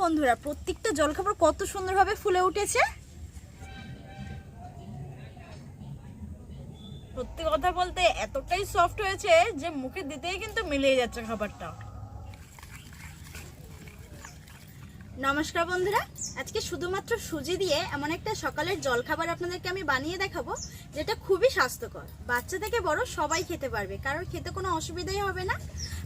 বন্ধুরা, প্রত্যেকটা জলখাবার কত সুন্দরভাবে ফুলে উঠেছে। সত্যি কথা বলতে এতটাই সফট হয়েছে যে মুখে দিতেই কিন্তু মিলিয়ে যাচ্ছে খাবারটা। নমস্কার বন্ধুরা, আজকে শুধুমাত্র সুজি দিয়ে এমন একটা সকালের জলখাবার আপনাদেরকে আমি বানিয়ে দেখাবো যেটা খুবই স্বাস্থ্যকর। বাচ্চা থেকে বড় সবাই খেতে পারবে, কারোর খেতে কোনো অসুবিধাই হবে না।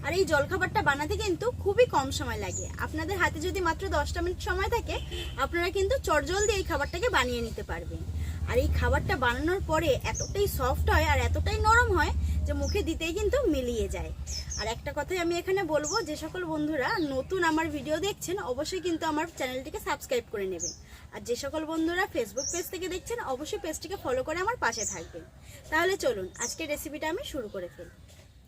আর এই জলখাবারটা বানাতে কিন্তু খুবই কম সময় লাগে। আপনাদের হাতে যদি মাত্র 10টা মিনিট সময় থাকে, আপনারা কিন্তু চটজলদি এই খাবারটাকে বানিয়ে নিতে পারবেন। আর এই খাবারটা বানানোর পরে এতটাই সফট হয় আর এতটাই নরম হয় যে মুখে দিতেই কিন্তু মিলিয়ে যায়। আর একটা কথাই আমি এখানে বলবো, যে সকল বন্ধুরা নতুন আমার ভিডিও দেখছেন অবশ্যই কিন্তু আমার চ্যানেলটিকে সাবস্ক্রাইব করে নেবেন। আর যে সকল বন্ধুরা ফেসবুক পেজ থেকে দেখছেন অবশ্যই পেজটিকে ফলো করে আমার পাশে থাকবেন। তাহলে চলুন আজকের রেসিপিটা আমি শুরু করে ফেলি।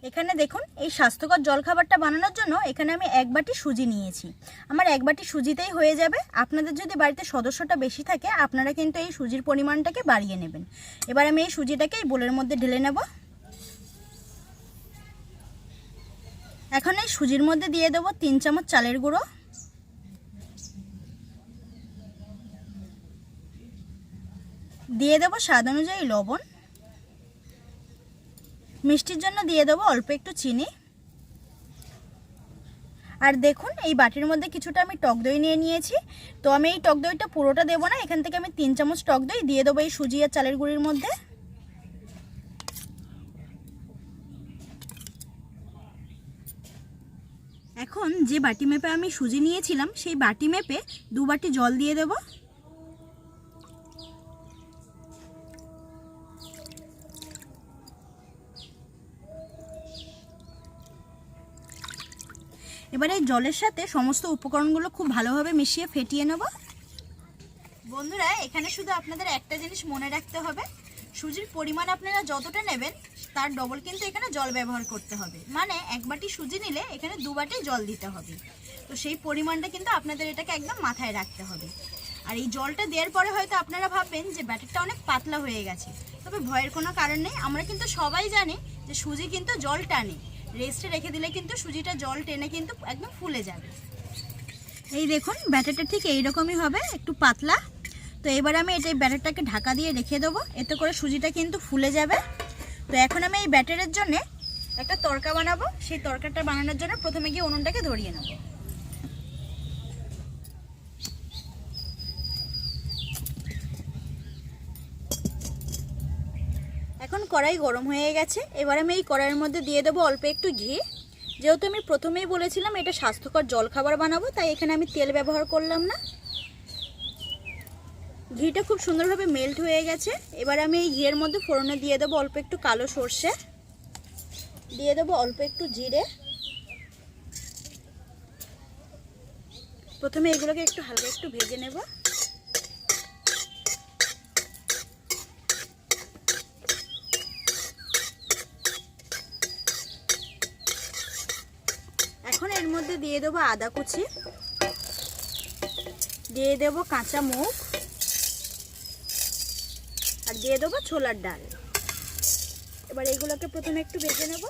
এখানে দেখুন, এই স্বাস্থ্যকর জলখাবারটা বানানোর জন্য এখানে আমি 1 বাটি সুজি নিয়েছি। আমার 1 বাটি সুজিতেই হয়ে যাবে। আপনাদের যদি বাড়িতে সদস্যটা বেশি থাকে আপনারা কিন্তু এই সুজির পরিমাণটাকে বাড়িয়ে নেবেন। এবার আমি এই সুজিটাকে এই বোলের মধ্যে ঢেলে নেব। এখন এই সুজির মধ্যে দিয়ে দেবো 3 চামচ চালের গুঁড়ো, দিয়ে দেবো স্বাদ অনুযায়ী লবণ, মিষ্টির জন্য দিয়ে দেবো অল্প একটু চিনি। আর দেখুন, এই বাটির মধ্যে কিছুটা আমি টক দই নিয়ে নিয়েছি। তো আমি এই টক দইটা পুরোটা দেবো না, এখান থেকে আমি 3 চামচ টক দই দিয়ে দেবো এই সুজি আর চালের গুঁড়ির মধ্যে। এখন যে বাটি মেপে আমি সুজি নিয়েছিলাম সেই বাটি মেপে 2 বাটি জল দিয়ে দেবো। এবারে এই জলের সাথে সমস্ত উপকরণগুলো খুব ভালোভাবে মিশিয়ে ফেটিয়ে নেব। বন্ধুরা, এখানে শুধু আপনাদের একটা জিনিস মনে রাখতে হবে, সুজির পরিমাণ আপনারা যতটা নেবেন তার ডবল কিন্তু এখানে জল ব্যবহার করতে হবে। মানে 1 বাটি সুজি নিলে এখানে 2 বাটি জল দিতে হবে। তো সেই পরিমাণটা কিন্তু আপনাদের এটাকে একদম মাথায় রাখতে হবে। আর এই জলটা দেওয়ার পরে হয়তো আপনারা ভাববেন যে ব্যাটারটা অনেক পাতলা হয়ে গেছে, তবে ভয়ের কোনো কারণ নেই। আমরা কিন্তু সবাই জানি যে সুজি কিন্তু জল টানে। রেস্টে রেখে দিলে কিন্তু সুজিটা জল টেনে কিন্তু একদম ফুলে যাবে। এই দেখুন, ব্যাটারটা ঠিক এইরকমই হবে, একটু পাতলা। তো এবার আমি এই ব্যাটারটাকে ঢাকা দিয়ে রেখে দেবো, এতে করে সুজিটা কিন্তু ফুলে যাবে। তো এখন আমি এই ব্যাটারের জন্য একটা তড়কা বানাবো। সেই তড়কাটা বানানোর জন্য প্রথমে গিয়ে উনুনটাকে ধরিয়ে নেব। এখন কড়াই গরম হয়ে গেছে। এবার আমি এই কড়াইয়ের মধ্যে দিয়ে দেবো অল্প একটু ঘি। যেহেতু আমি প্রথমেই বলেছিলাম এটা স্বাস্থ্যকর জলখাবার বানাবো, তাই এখানে আমি তেল ব্যবহার করলাম না। ঘিটা খুব সুন্দরভাবে মেল্ট হয়ে গেছে। এবার আমি এই ঘিয়ের মধ্যে ফোড়নে দিয়ে দেবো অল্প একটু কালো সর্ষে, দিয়ে দেবো অল্প একটু জিরে। প্রথমে এগুলোকে একটু হালকা একটু ভেজে নেব। এখন এর মধ্যে দিয়ে দেবো আদা কুচি, দিয়ে দেবো কাঁচা মুগ, আর দিয়ে দেবো ছোলার ডাল। এবার এগুলোকে প্রথমে একটু ভেজে নেব।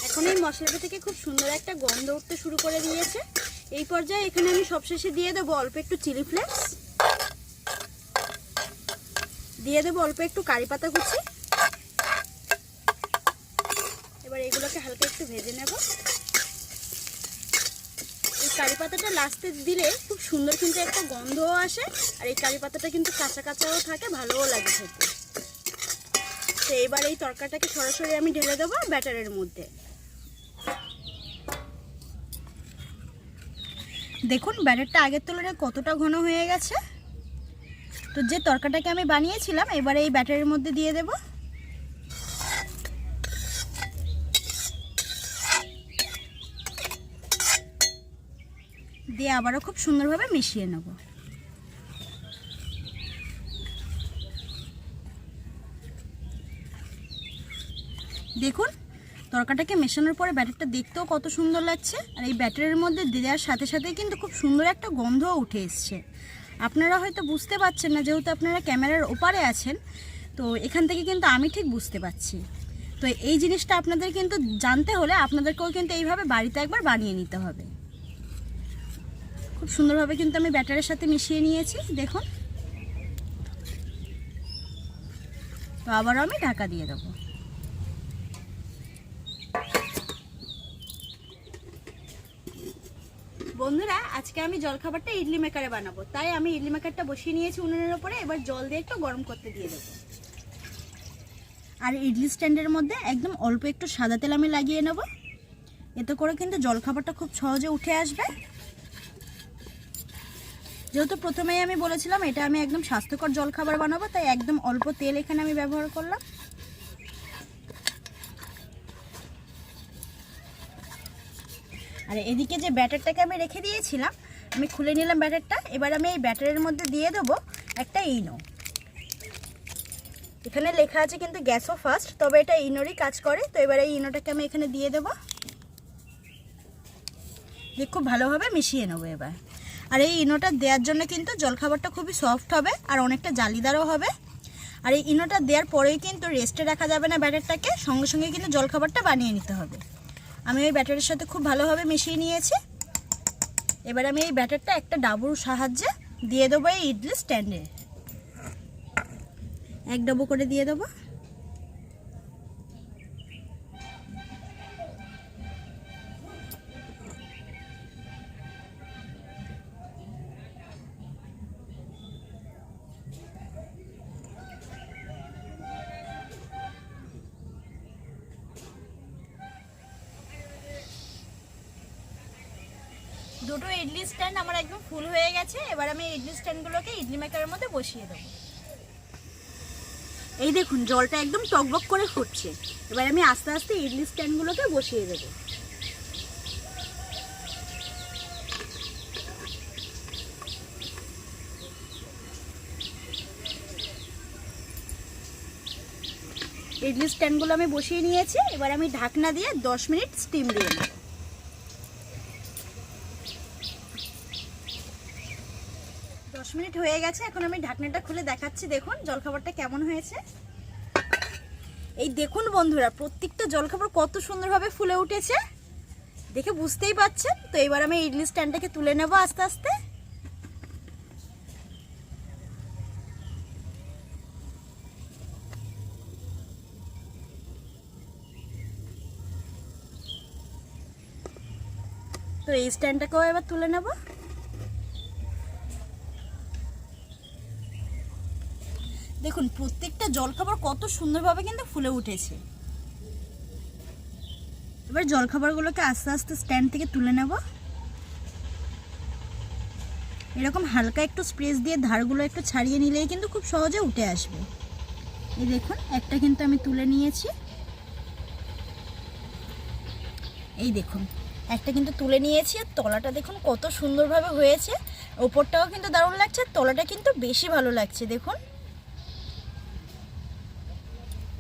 এখন এই মশলাটা থেকে খুব সুন্দর একটা গন্ধ উঠতে শুরু করে দিয়েছে। এই পর্যায়ে এখানে আমি সবশেষে দিয়ে দেবো অল্প একটু চিলি ফ্লেক্স, দিয়ে দেবো অল্প একটু কারি পাতা কুচি। এবার এগুলোকে হালকা একটু ভেজে নেব। এই কারি পাতাটা লাস্টে দিলে খুব সুন্দর কিন্তু একটা গন্ধও আসে, আর এই কারি পাতাটা কিন্তু কাঁচা কাঁচাও থাকে, ভালোও লাগে খেতে। তো এবার এই তরকাটাকে সরাসরি আমি ঢেলে দেবো ব্যাটারের মধ্যে। দেখুন, ব্যাটারটা আগের তুলনায় কতটা ঘন হয়ে গেছে। তো যে তরকাটাকে আমি বানিয়েছিলাম এবারে এই ব্যাটারের মধ্যে দিয়ে দেব। দিয়ে আবারও খুব সুন্দরভাবে মিশিয়ে নেব। দেখুন, তরকাটাকে মেশানোর পরে ব্যাটারটা দেখতেও কত সুন্দর লাগছে। আর এই ব্যাটারের মধ্যে দেওয়ার সাথে সাথে কিন্তু খুব সুন্দর একটা গন্ধও উঠে এসছে। আপনারা হয়তো বুঝতে পারছেন না, যেহেতু আপনারা ক্যামেরার ওপারে আছেন। তো এখান থেকে কিন্তু আমি ঠিক বুঝতে পারছি। তো এই জিনিসটা আপনাদের কিন্তু জানতে হলে আপনাদেরকেও কিন্তু এইভাবে বাড়িতে একবার বানিয়ে নিতে হবে। খুব সুন্দরভাবে কিন্তু আমি ব্যাটারের সাথে মিশিয়ে নিয়েছি দেখুন। তো আবারও আমি ঢাকা দিয়ে দেবো। বন্ধুরা, আজকে আমি জলখাবারটা ইডলি মেকারে বানাবো, তাই আমি ইডলি মেকারটা বসিয়ে নিয়েছি উনুনের ওপরে। এবার জল দিয়ে একটু গরম করতে দিয়ে দেবো। আর ইডলি স্ট্যান্ডের মধ্যে একদম অল্প একটু সাদা তেল আমি লাগিয়ে নেব, এতে করে কিন্তু জলখাবারটা খুব সহজে উঠে আসবে। যেহেতু প্রথমেই আমি বলেছিলাম এটা আমি একদম স্বাস্থ্যকর জলখাবার বানাবো, তাই একদম অল্প তেল এখানে আমি ব্যবহার করলাম। আর এদিকে যে ব্যাটারটাকে আমি রেখে দিয়েছিলাম, আমি খুলে নিলাম ব্যাটারটা। এবার আমি এই ব্যাটারের মধ্যে দিয়ে দেবো একটা ইনো। এখানে লেখা আছে কিন্তু গ্যাসও ফাস্ট, তবে এটা ইনোরই কাজ করে। তো এবার এই ইনোটাকে আমি এখানে দিয়ে দেবো, দিয়ে খুব ভালোভাবে মিশিয়ে নেবো এবার। আর এই ইনোটা দেওয়ার জন্য কিন্তু জলখাবারটা খুবই সফট হবে আর অনেকটা জালিদারও হবে। আর এই ইনোটা দেওয়ার পরেই কিন্তু রেস্টে রাখা যাবে না ব্যাটারটাকে, সঙ্গে সঙ্গে কিন্তু জলখাবারটা বানিয়ে নিতে হবে। আমি ওই ব্যাটারের সাথে খুব ভালোভাবে মিশিয়ে নিয়েছি। এবার আমি এই ব্যাটারটা একটা ডাবুর সাহায্যে দিয়ে দেবো এই ইডলি স্ট্যান্ডে। এক ডাবু করে দিয়ে দেবো। দুটো ইডলি স্ট্যান্ড আমার একদম ফুল হয়ে গেছে। এবার আমি ইডলি স্ট্যান্ডগুলোকে ইডলি মেকারের মধ্যে বসিয়ে দেবো। এই দেখুন জলটা একদম টকবক করে ফুটছে। এবার আমি আস্তে আস্তে ইডলি স্ট্যান্ডগুলোকে বসিয়ে দেবো। ইডলি স্ট্যান্ডগুলো আমি বসিয়ে নিয়েছি। এবার আমি ঢাকনা দিয়ে 10 মিনিট স্টিম দিয়ে নেব। 10 মিনিট হয়ে গেছে। এখন আমি ঢাকনাটা খুলে দেখাচ্ছি, দেখুন জলখাবারটা কেমন হয়েছে। এই দেখুন বন্ধুরা, প্রত্যেকটা জলখাবার কত সুন্দরভাবে ফুলে উঠেছে, দেখে বুঝতেই পাচ্ছেন। তো এবার আমি ইডলি স্ট্যান্ডটাকে তুলে নেব আস্তে আস্তে। তো এই স্ট্যান্ডটাকেও এবার তুলে নেব। দেখুন প্রত্যেকটা জলখাবার কত সুন্দরভাবে কিন্তু ফুলে উঠেছে। এবার জলখাবারগুলোকে আস্তে আস্তে স্ট্যান্ড থেকে তুলে নেব। এরকম হালকা একটু স্প্রেস দিয়ে ধারগুলো একটু ছাড়িয়ে নিলেই কিন্তু খুব সহজে উঠে আসবে। এই দেখুন একটা কিন্তু আমি তুলে নিয়েছি। এই দেখুন একটা কিন্তু তুলে নিয়েছি। আর তলাটা দেখুন কত সুন্দরভাবে হয়েছে। ওপরটাও কিন্তু দারুণ লাগছে, তলাটা কিন্তু বেশি ভালো লাগছে দেখুন।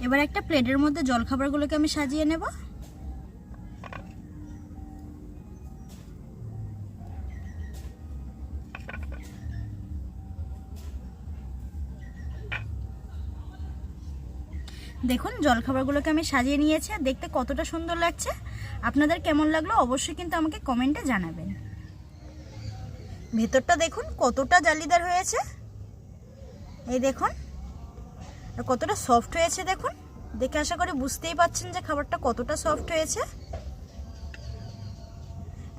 এবার একটা প্লেটের মধ্যে জলখাবারগুলোকে আমি সাজিয়ে নেব। দেখুন জলখাবারগুলোকে আমি সাজিয়ে নিয়েছি আর দেখতে কতটা সুন্দর লাগছে। আপনাদের কেমন লাগলো অবশ্যই কিন্তু আমাকে কমেন্টে জানাবেন। ভেতরটা দেখুন কতটা জালিদার হয়েছে, এই দেখুন আর কতটা সফট হয়েছে। দেখুন দেখে আশা করি বুঝতেই পাচ্ছেন যে খাবারটা কতটা সফট হয়েছে।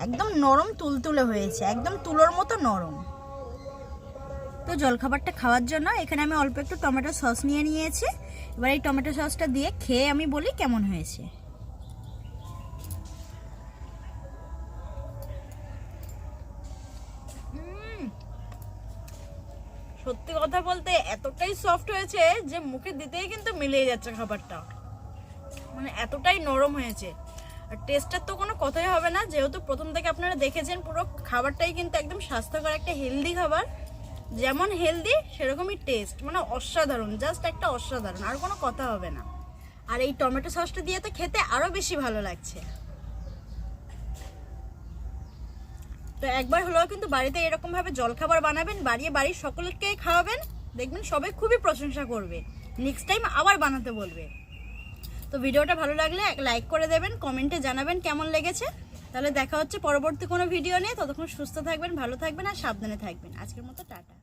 একদম নরম তুলতুলে হয়েছে, একদম তুলোর মতো নরম। তো জলখাবারটা খাওয়ার জন্য এখানে আমি অল্প একটু টমেটো সস নিয়ে নিয়েছি। এবার এই টমেটো সসটা দিয়ে খেয়ে আমি বলি কেমন হয়েছে। সত্যি কথা বলতে এতটাই সফট হয়েছে যে মুখে দিতেই কিন্তু মিলিয়ে যাচ্ছে খাবারটা, মানে এতটাই নরম হয়েছে। আর টেস্টের তো কোনো কথাই হবে না, যেহেতু প্রথম থেকে আপনারা দেখেছেন পুরো খাবারটাই কিন্তু একদম স্বাস্থ্যকর একটা হেলদি খাবার। যেমন হেলদি সেরকমই টেস্ট, মানে অসাধারণ, জাস্ট একটা অসাধারণ, আর কোনো কথা হবে না। আর এই টমেটো সসটা দিয়ে তো খেতে আরো বেশি ভালো লাগছে। তো একবার হলেও কিন্তু বাড়িতে এরকম ভাবে জলখাবার বানাবেন, বাড়ির সকলকেই খাওয়াবেন, দেখবেন সবাই খুবই প্রশংসা করবে, নেক্সট টাইম আবার বানাতে বলবে। তো ভিডিওটা ভালো লাগলে লাইক করে দেবেন, কমেন্টে জানাবেন কেমন লেগেছে। তাহলে দেখা হচ্ছে পরবর্তী কোনো ভিডিও নিয়ে। ততক্ষণ সুস্থ থাকবেন, ভালো থাকবেন আর সাবধানে থাকবেন। আজকের মতো টাটা।